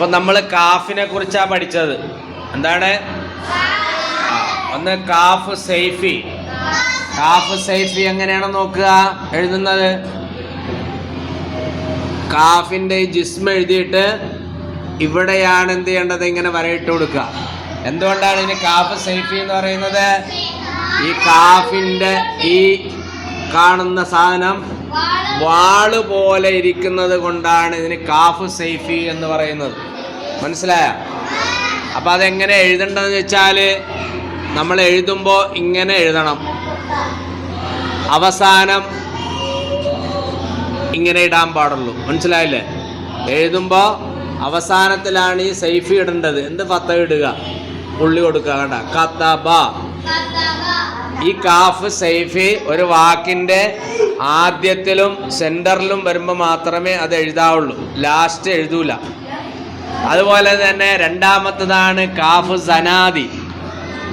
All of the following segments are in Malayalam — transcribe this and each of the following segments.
അപ്പം നമ്മൾ കാഫിനെ കുറിച്ചാണ് പഠിച്ചത്. എന്താണ്? ഒന്ന് കാഫ് സൈഫി. കാഫ് സൈഫി എങ്ങനെയാണെന്ന് നോക്കുക. എഴുതുന്നത് കാഫിൻ്റെ ഈ ജിസ്മ എഴുതിയിട്ട് ഇവിടെയാണ് എന്ത് ചെയ്യേണ്ടത്? ഇങ്ങനെ വരയിട്ട് കൊടുക്കുക. എന്തുകൊണ്ടാണ് ഇതിന് കാഫ് സൈഫി എന്ന് പറയുന്നത്? ഈ കാഫിൻ്റെ ഈ കാണുന്ന സാധനം വാള് പോലെ ഇരിക്കുന്നത് കൊണ്ടാണ് ഇതിന് കാഫ് സൈഫി എന്ന് പറയുന്നത്. മനസ്സിലായ? അപ്പം അതെങ്ങനെ എഴുതേണ്ടതെന്ന് വെച്ചാൽ നമ്മൾ എഴുതുമ്പോൾ ഇങ്ങനെ എഴുതണം. അവസാനം ഇങ്ങനെ ഇടാൻ പാടുള്ളൂ. മനസ്സിലായില്ലേ? എഴുതുമ്പോൾ അവസാനത്തിലാണ് ഈ സൈഫി ഇടേണ്ടത്. എന്ത് ഫത്ത ഇടുക, പുള്ളി കൊടുക്കുക. കണ്ട കത്തബ. ഈ കാഫ് സൈഫി ഒരു വാക്കിൻ്റെ ആദ്യത്തിലും സെൻറ്ററിലും വരുമ്പോൾ മാത്രമേ അത് എഴുതാവുള്ളൂ. ലാസ്റ്റ് എഴുതൂല. അതുപോലെ തന്നെ രണ്ടാമത്തതാണ് കാഫ് സനാദി.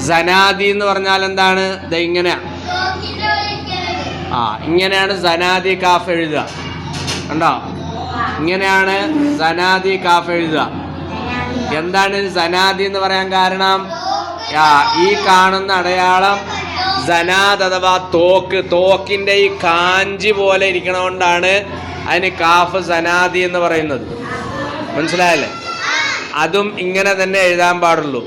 സനാദി എന്ന് പറഞ്ഞാൽ എന്താണ്? ഇത് ഇങ്ങനെയാണ്. ഇങ്ങനെയാണ് സനാദി കാഫ് എഴുതുക. കണ്ടോ? ഇങ്ങനെയാണ് സനാദി കാഫ് എഴുതുക. എന്താണ് സനാദി എന്ന് പറയാൻ കാരണം? ഈ കാണുന്ന അടയാളം സനാദ് അഥവാ തോക്കിൻ്റെ ഈ കാഞ്ചി പോലെ ഇരിക്കണോണ്ടാണ് അതിന് കാഫ് സനാദി എന്ന് പറയുന്നത്. മനസ്സിലായല്ലേ? അതും ഇങ്ങനെ തന്നെ എഴുതാൻ പാടുള്ളൂ.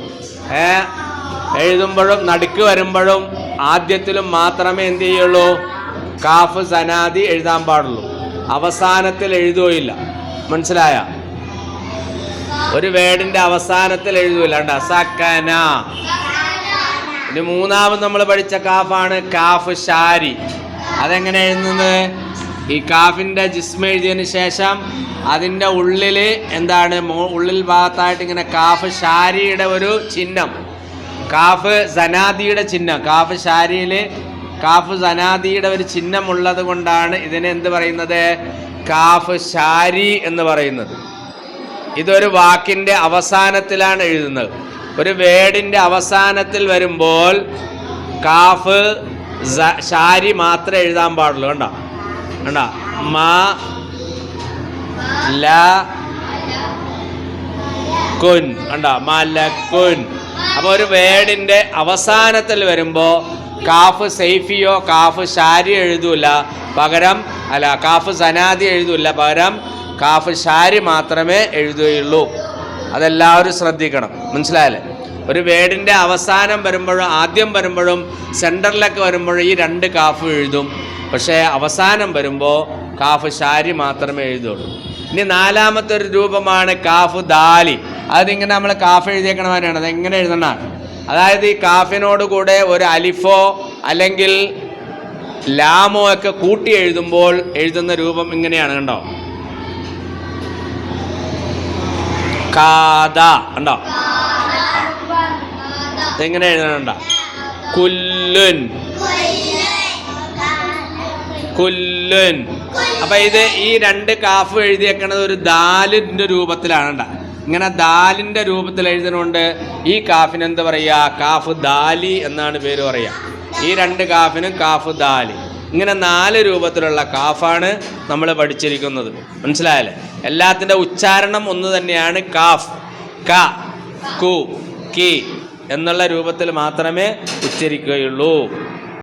എഴുതുമ്പോഴും നടുക്ക് വരുമ്പോഴും ആദ്യത്തിലും മാത്രമേ എന്ത് ചെയ്യുള്ളൂ? കാഫ് സനാദി എഴുതാൻ പാടുള്ളൂ. അവസാനത്തിൽ എഴുതുകയില്ല. മനസ്സിലായ? ഒരു വേർഡിന്റെ അവസാനത്തിൽ എഴുതൂല. സക്കന. ഇനി മൂന്നാമത് നമ്മൾ പഠിച്ച കാഫാണ് കാഫ് ഷാരി. അതെങ്ങനെ എഴുതുന്നത്? ഈ കാഫിന്റെ ജിസ്മ എഴുതിയതിന് ശേഷം അതിൻ്റെ ഉള്ളിൽ എന്താണ്? ഉള്ളിൽ ഭാഗത്തായിട്ട് ഇങ്ങനെ കാഫ് ഷാരിയുടെ ഒരു ചിഹ്നം, കാഫ് സനാദിയുടെ ചിഹ്നം. കാഫ് ഷാരിയിൽ കാഫ് സനാദിയുടെ ഒരു ചിഹ്നം ഉള്ളത് കൊണ്ടാണ് ഇതിനെ എന്ത് പറയുന്നത്? കാഫ് ഷാരി എന്ന് പറയുന്നത്. ഇതൊരു വാക്കിൻ്റെ അവസാനത്തിലാണ് എഴുതുന്നത്. ഒരു വേർഡിൻ്റെ അവസാനത്തിൽ വരുമ്പോൾ കാഫ് ഷാരി മാത്രമേ എഴുതാൻ പാടുള്ളൂ. കണ്ടോ? കണ്ടോ? മാ ല കുൻ. കണ്ടോ? മലക്കുൻ. അപ്പോൾ ഒരു വേർഡിൻ്റെ അവസാനത്തിൽ വരുമ്പോൾ കാഫ് സൈഫിയോ കാഫ് ഷാരി എഴുതൂല. പകരം കാഫ് സനാദി എഴുതൂല. പകരം കാഫ് ഷാരി മാത്രമേ എഴുതുകയുള്ളൂ. അതെല്ലാവരും ശ്രദ്ധിക്കണം. മനസ്സിലായല്ലേ? ഒരു വേർഡിൻ്റെ അവസാനം വരുമ്പോഴും ആദ്യം വരുമ്പോഴും സെൻറ്ററിലൊക്കെ വരുമ്പോഴും ഈ രണ്ട് കാഫ് എഴുതും. പക്ഷേ അവസാനം വരുമ്പോൾ കാഫ് ഷാരി മാത്രമേ എഴുതുള്ളൂ. ഇനി നാലാമത്തെ ഒരു രൂപമാണ് കാഫ് ദാലി. അതിങ്ങനെ നമ്മൾ കാഫ് എഴുതിയേക്കണമാരാണ്. അതെങ്ങനെ എഴുതണം? അതായത് ഈ കാഫിനോട് കൂടെ ഒരു അലിഫോ അല്ലെങ്കിൽ ലാമോ ഒക്കെ കൂട്ടി എഴുതുമ്പോൾ എഴുതുന്ന രൂപം ഇങ്ങനെയാണ്. കണ്ടോ? കാദ. കണ്ടോ? ഇതെങ്ങനെ എഴുതണുണ്ടോ? കുല്ലുൻ. കുല്ലുൻ. അപ്പൊ ഇത് ഈ രണ്ട് കാഫ് എഴുതിയേക്കണത് ഒരു ദാലിന്റെ രൂപത്തിലാണ്. ഇങ്ങനെ ദാലിന്റെ രൂപത്തിൽ എഴുതുന്നുണ്ട്. ഈ കാഫിന് എന്ത് പറയുക? കാഫ് ദാലി എന്നാണ് പേര് പറയുക. ഈ രണ്ട് കാഫിനും കാഫ് ദാലി. ഇങ്ങനെ 4 രൂപത്തിലുള്ള കാഫാണ് നമ്മൾ പഠിച്ചിരിക്കുന്നത്. മനസ്സിലായല്ലേ? എല്ലാത്തിൻ്റെ ഉച്ചാരണം ഒന്ന് തന്നെയാണ്. കാഫ്, ക, കു, കി എന്നുള്ള രൂപത്തിൽ മാത്രമേ ഉച്ചരിക്കുകയുള്ളൂ.